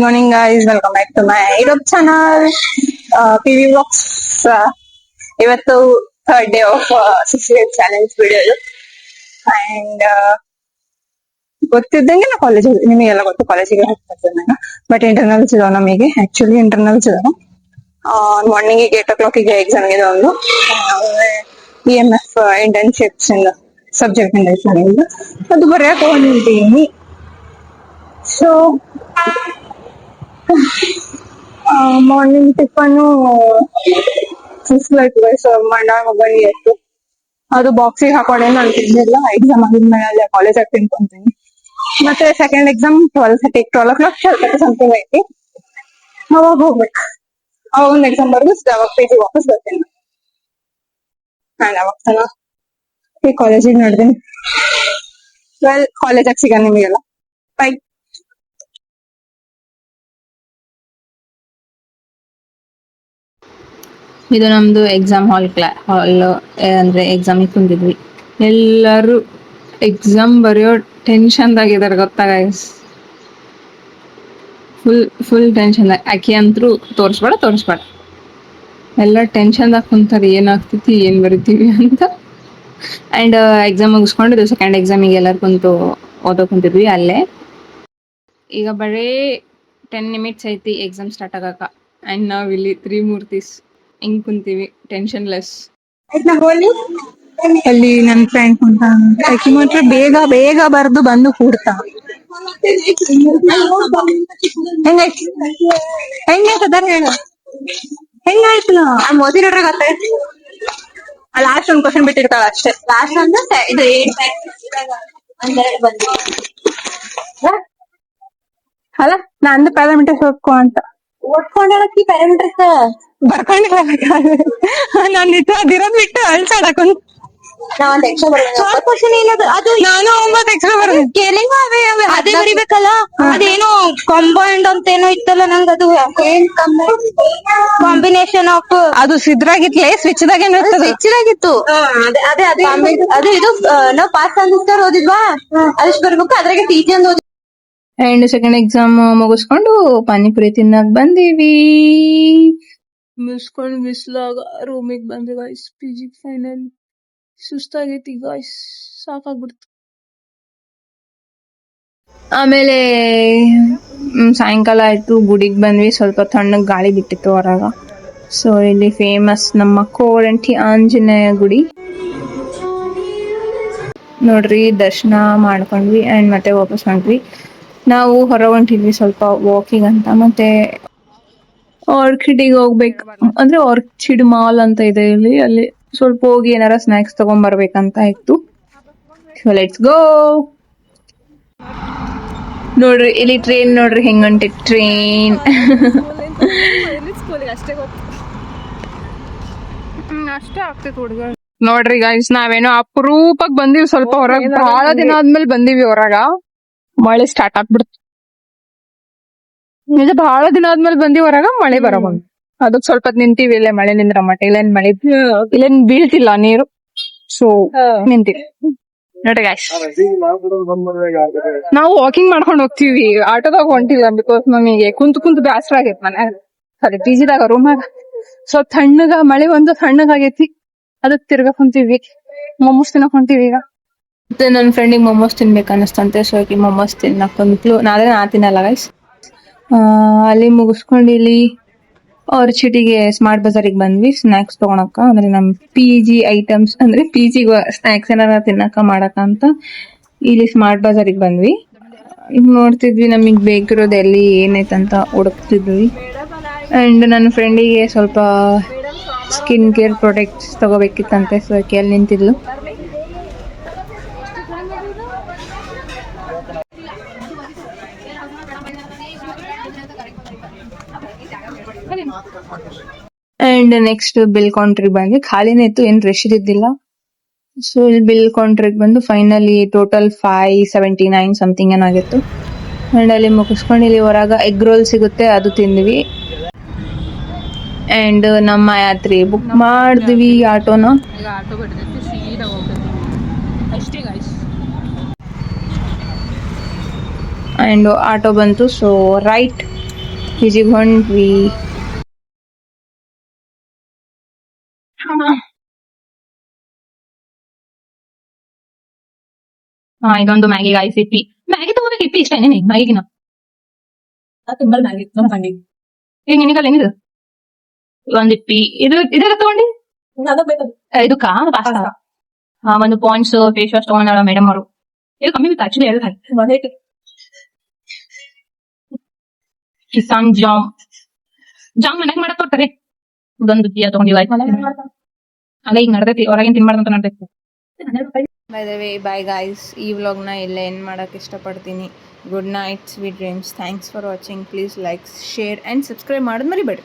morning, guys. Welcome back to my YouTube channel, PV Vlogs. ಇವತ್ತು third day of 68 challenge video and ಗೊತ್ತಿದ್ದಂಗೆ ನಾ college ನಿಮಗೆಲ್ಲ ಗೊತ್ತು ಕಾಲೇಜಿಗೆ ಹೋಗ್ತಿದ್ದೆ ನಾನು. ಬಟ್ ಇಂಟರ್ನಲ್ಸ್ ಇದಾವೆ ನಮಗೆ. ಆಕ್ಚುಲಿ ಇಂಟರ್ನಲ್ಸ್ ಇದಾವೆ. ಮಾರ್ನಿಂಗ್ 8 o'clock ಎಕ್ಸಾಮ್ ಇದೆ ಒಂದು. EMF ಇಂಟರ್ನ್ಶಿಪ್ಸ್ ಸಬ್ಜೆಕ್ಟ್ ಇಂದ ಅದು ಬರೆಯಕ್ಕೆ ಹೋಗಿದ್ದೀನಿ. ಸೊ ಮಾರ್ನಿಂಗ್ ಟಿಫನ್ನು ಮಂಡಾಳ ಬನ್ನಿ ಇತ್ತು. ಅದು ಬಾಕ್ಸಿಗೆ ಹಾಕೊಂಡೇನು ಅಂತಿದ್ದಿಲ್ಲ. ಎಕ್ಸಾಮ್ ಆಗಿದ್ಮೇಲೆ ಕಾಲೇಜಾಗ ತಿನ್ಕೊಂತೀನಿ. ಮತ್ತೆ ಸೆಕೆಂಡ್ ಎಕ್ಸಾಮ್ 12 o'clock ಸಮಥಿಂಗ್ ಐತಿ. ಅವಾಗ ಹೋಗ್ಬೇಕು. ಅವಾಗ ಒಂದು ಎಕ್ಸಾಮ್ ಬರ್ದು ಅವಾಗ PG ವಾಪಸ್ ಬರ್ತೀನಿ. ನಾನು ಅವಾಗ ತನ ಈ ಕಾಲೇಜಿಗೆ ನೋಡ್ತೀನಿ. ಕಾಲೇಜಾಗ ಸಿಗ ನಿಮಗೆಲ್ಲ ಬೈ. ಇದು ನಮ್ದು ಎಕ್ಸಾಮ್ ಹಾಲ್ ಅಂದ್ರೆ ಎಕ್ಸಾಮಿಗೆ ಕುಂತಿದ್ವಿ. ಎಲ್ಲರೂ ಎಕ್ಸಾಮ್ ಬರೆಯೋ ಟೆನ್ಷನ್ದಾಗಿದ್ದಾರೆ ಗೊತ್ತಾ ಗೈಸ್. Full tension. ಆಕಿ ಅಂತರೂ ತೋರಿಸ್ಬೇಡ ಎಲ್ಲ ಟೆನ್ಷನ್ದಾಗ ಕುಂತಾರೆ. ಏನಾಗ್ತೈತಿ ಏನ್ ಬರಿತೀವಿ ಅಂತ. ಅಂಡ್ ಎಕ್ಸಾಮ್ ಮುಗಿಸ್ಕೊಂಡು ಸೆಕೆಂಡ್ ಎಕ್ಸಾಮಿಗೆ ಎಲ್ಲರೂ ಕುಂತು ಓದೋಕೊಂತಿದ್ವಿ ಅಲ್ಲೇ. ಈಗ ಬರೀ 10 minutes ಐತಿ ಎಕ್ಸಾಮ್ ಸ್ಟಾರ್ಟ್ ಆಗಕ್ಕ. ಅಂಡ್ ನಾವ್ ಇಲ್ಲಿ 3 ಮೂರ್ತೀಸ್ ಹಿಂಗ್ ಕುಂತೀವಿ ಟೆನ್ಷನ್ ಲೆಸ್. ಅಲ್ಲಿ ನನ್ ಫ್ರೆಂಡ್ ಕುಂತ ಆಕಿ ಮಾತ್ರ ಬೇಗ ಬೇಗ ಬರ್ದು ಬಂದು ಕೂಡ್ತಾ. ಹೆಂಗಾಯ್ತು ಅದಾರ ಹೇಳ. ಹೆಂಗಾಯ್ತು ಮೋದಿ ನೋಡ್ರೆ ಗೊತ್ತಾಯ್ತು. ಲಾಸ್ಟ್ ಒಂದ್ ಕ್ವಶನ್ ಬಿಟ್ಟಿರ್ತಾಳ ಅಷ್ಟೇ. ಲಾಸ್ಟ್ ಅಂದ್ರೆ ಇದು 8 ಅಲ್ಲ ನಂದು ಪ್ಯಾರಾಮೀಟರ್ಸ್ ಓದ್ಕೊ ಅಂತ ಓದ್ಕೊಂಡಳಕ್ಕಿ ಪ್ಯಾರಾಮೀಟರ್ಸ್ ಬರ್ಕೊಂಡಿಲ್ಲ. ನಾನ್ ನಿಜ ಅದಿರೋದ್ ಬಿಟ್ಟು ಅಳ್ಸಾಡಕೊಂಡ್ ನಾನು 9 ಎಕ್ಸ್ಟ್ರಾ ಬರೋದು ಅದೇ ಬರಿಬೇಕಲ್ಲ. ಅದೇನೋ ಕಾಂಬೈಂಡ್ ಅಂತ ಏನೋ ಇತ್ತಲ್ಲ, ನಂಗ ಅದು ಕಾಂಬಿನೇಷನ್ ಆಫ್ ಅದು ಸಿದ್ರಾಗಿತ್ಲೆ ಸ್ವಿಚ್ ದಾಗ ಹೆಚ್ಚಿದಾಗಿತ್ತು. ಅದು ಇದು ನಾವ್ ಪಾಸ್ ಟ್ರಾನ್ಸಿಸ್ಟರ್ ಓದಿದ್ವಾ, ಅಷ್ಟು ಬರ್ಬೇಕು. ಅದ್ರಾಗೆ TG ಅಂತ ಓದಿ. ಅಂಡ್ ಸೆಕೆಂಡ್ ಎಕ್ಸಾಮ್ ಮುಗಿಸ್ಕೊಂಡು ಪಾನಿಪುರಿ ತಿನ್ನಕ್ ಬಂದೀವಿ. ಮುಗಿಸ್ಕೊಂಡು ಬಿಸ್ಲಾಗ ರೂಮಿಗೆ ಬಂದೆ ಗಾಯ್ಸ್. PG ಫೈನಲ್ ಸುಸ್ತಾಗೈತಿ ಗಾಯ್ಸ್, ಸಾಕಾಗ್ಬಿಡ್ತು. ಆಮೇಲೆ ಸಾಯಂಕಾಲ ಆಯ್ತು, ಗುಡಿಗೆ ಬಂದ್ವಿ. ಸ್ವಲ್ಪ ತಣ್ಣಗ್ ಗಾಳಿ ಬಿಟ್ಟಿತ್ತು ಹೊರಗ. ಸೊ ಇಲ್ಲಿ ಫೇಮಸ್ ನಮ್ಮ ಕೋರಂಟಿ ಆಂಜನೇಯ ಗುಡಿ ನೋಡ್ರಿ. ದರ್ಶನ ಮಾಡ್ಕೊಂಡ್ವಿ ಅಂಡ್ ಮತ್ತೆ ವಾಪಸ್ ಹೊಂಟ್ವಿ. ನಾವು ಹೊರ ಹೊಂಟಿದ್ವಿ ಸ್ವಲ್ಪ ವಾಕಿಂಗ್ ಅಂತ. ಮತ್ತೆ ಆರ್ಕಿಡಿಗೆ ಹೋಗ್ಬೇಕು. ಅಂದ್ರೆ ಆರ್ಚಿಡ್ ಮಾಲ್ ಅಂತ ಇದೆ ಇಲ್ಲಿ. ಅಲ್ಲಿ ಸ್ವಲ್ಪ ಹೋಗಿ ಏನಾರ ಸ್ನಾಕ್ಸ್ ತಗೊಂಡ್ ಬರ್ಬೇಕಂತ ಇತ್ತು. So let's go. ನೋಡ್ರಿ ಇಲ್ಲಿ ಟ್ರೈನ್ ನೋಡ್ರಿ ಹೆಂಗ್ ಹೊಂಟೈತಿ ಟ್ರೈನ್. ಅಷ್ಟೇ ಆಗ್ತೈತಿ ಹುಡುಗ. ನೋಡ್ರಿ ಗೈಸ್, ನಾವೇನೋ ಅಪರೂಪಕ್ ಬಂದಿವಿ. ಸ್ವಲ್ಪ ಹೊರಗ್ ಬಹಳ ದಿನ ಆದ್ಮೇಲೆ ಬಂದಿವಿ ಹೊರಗ. ಮಳೆ ಸ್ಟಾರ್ಟ್ ಆಗ್ಬಿಡ್ತು. ನಿಜ ಬಹಳ ದಿನ ಆದ್ಮೇಲೆ ಬಂದಿವಿ ಹೊರಗ. ಮಳೆ ಬರಬಹುದು. ಅದಕ್ ಸ್ವಲ್ಪ ನಿಂತೀವಿ ಇಲ್ಲೇ. ಮಳೆ ನಿಂದ್ರ ಮಟ್ಟ ಇಲ್ಲೇನ್ ಬೀಳ್ತಿಲ್ಲ ನೀರು. ಸೊ ನಿಂತೀವಿ ನೋಡ್ರಿ ಗೈಸ್. ನಾವು ವಾಕಿಂಗ್ ಮಾಡ್ಕೊಂಡ್ ಹೋಗ್ತೀವಿ, ಆಟೋದಾಗ ಹೊಂಟಿಲ್ಲ. ಬಿಕಾಸ್ ನಮಗೆ ಕುಂತು ಬ್ಯಾಸರ ಆಗೈತಿ ಮನ್ಯಾಗ. ಸರಿ PG ದಾಗ ರೂಮಾಗ. ಸೊ ತಣ್ಣಗ ಮಳೆ ಒಂದು ತಣ್ಣಗಾಗೈತಿ. ಅದಕ್ ತಿರ್ಗಾ ಕುಂತೀವಿ, ಮೊಮೋಸ್ ತಿನ್ನಕ್ ಹೊಂತೀವಿ ಈಗ. ಮತ್ತೆ ನನ್ನ ಫ್ರೆಂಡಿಗೆ ಮೊಮೋಸ್ ತಿನ್ಬೇಕು ಅನ್ನಿಸ್ತಂತೆ. ಸೊ ಆಕಿ ಮೊಮೋಸ್ ತಿನ್ನಕ್ ಬಂದ್ಲು. ನಾ ತಿನ್ನಲ್ಲ ಗೈಸ್. ಅಲ್ಲಿ ಮುಗಿಸ್ಕೊಂಡು ಇಲ್ಲಿ ಆರ್ಚಿಟಿಗೆ ಸ್ಮಾರ್ಟ್ ಬಜಾರಿಗೆ ಬಂದ್ವಿ ಸ್ನಾಕ್ಸ್ ತಗೊಳಕ. ಅಂದ್ರೆ ನಮ್ PG ಐಟಮ್ಸ್ ಅಂದ್ರೆ PG ಸ್ನಾಕ್ಸ್ ಏನಾರ ತಿನ್ನಕ ಮಾಡಕ ಅಂತ ಇಲ್ಲಿ ಸ್ಮಾರ್ಟ್ ಬಜಾರಿಗೆ ಬಂದ್ವಿ. ಈಗ ನೋಡ್ತಿದ್ವಿ ನಮಗ್ ಬೇಕಿರೋದು ಎಲ್ಲಿ ಏನೈತಂತ ಹುಡುಕ್ತಿದ್ವಿ. ಅಂಡ್ ನನ್ನ ಫ್ರೆಂಡಿಗೆ ಸ್ವಲ್ಪ ಸ್ಕಿನ್ ಕೇರ್ ಪ್ರಾಡಕ್ಟ್ಸ್ ತಗೋಬೇಕಿತ್ತಂತೆ. ಸೊ ಆಕೆ ಅಲ್ಲಿ ನಿಂತಿದ್ಲು. ಅಂಡ್ ನೆಕ್ಸ್ಟ್ ಬಿಲ್ ಕೌಂಟ್ರಿಗೆ ಬಂದ್ವಿ. ಖಾಲಿನೇ ಇತ್ತು, ಏನ್ ರಶ್ ಇದ್ದಿಲ್ಲ. ಸೊ ಇಲ್ಲಿ ಬಿಲ್ ಕೌಂಟ್ರಿಗೆ ಬಂದು ಫೈನಲಿ ಟೋಟಲ್ 579 ಸಮಥಿಂಗ್ ಏನಾಗಿತ್ತು. ಅಂಡ್ ಅಲ್ಲಿ ಮುಗಿಸ್ಕೊಂಡು ಇಲ್ಲಿ ಹೊರಗ ಎಗ್ ರೋಲ್ ಸಿಗುತ್ತೆ, ಅದು ತಿಂದ್ವಿ. ಅಂಡ್ ನಮ್ಮ ಯಾತ್ರೆ ಬುಕ್ ಮಾಡಿದ್ವಿ ಆಟೋನ. ಅಂಡ್ ಆಟೋ ಬಂತು. ಸೊ ರೈಟ್ ಈಜಿಗೆ ಹೊಂಟ್ವಿ. ಇದೊಂದು ಮ್ಯಾಗಿ ಗಾಯ್ಸ್ ಇಪ್ಪಿ. ಮ್ಯಾಗಿ ತಗೋಬೇಕು ಇಪ್ಪಿ ಇಷ್ಟ ಏನೇನಿ ಮ್ಯಾಗಿನ ತುಂಬಾ ಮ್ಯಾಗಿ ನಮ್ಮ ತಂಗಿ ಈಗ ನಿನಗಲ್ಲ ಏನಿದು ಒಂದ್ ಇಪ್ಪಿ ಇದೆಲ್ಲ ತಗೊಂಡಿ ಇದು ಪಾಸ್ತಾ ಒಂದು ಪಾಯಿಂಟ್ಸ್ ಫೇಸ್ ವಾಶ್ ತಗೊಂಡ ಮೇಡಮ್ ಅವರು. ಇದು ಕಮ್ಮಿ ಬಿತ್ತು ಆಕ್ಚುಲಿ ಎಲ್ಲ ಕಿಸಾನ್ ಜಾಮ್ ಮನೆಗ್ ಮಾಡಕ್ ಕೊಡ್ತಾರೆ. ಇದೊಂದು ತಗೊಂಡಿವ ಅಲ್ಲ ಈಗ ನಡ್ದೈತಿ ಹೊರಗಿನ ತಿನ್ಬಾರ್ದಂತ ನಡ್ದೈತಿ. By the way bye guys, ಈ ವ್ಲಾಗ್ನ ಇಲ್ಲೇ ಎಂಡ್ ಮಾಡಕ್ಕೆ ಇಷ್ಟಪಡ್ತೀನಿ. Good night, sweet dreams. Thanks for watching. Please like, share and subscribe ಮಾಡೋದು ಮರಿಬೇಡಿ.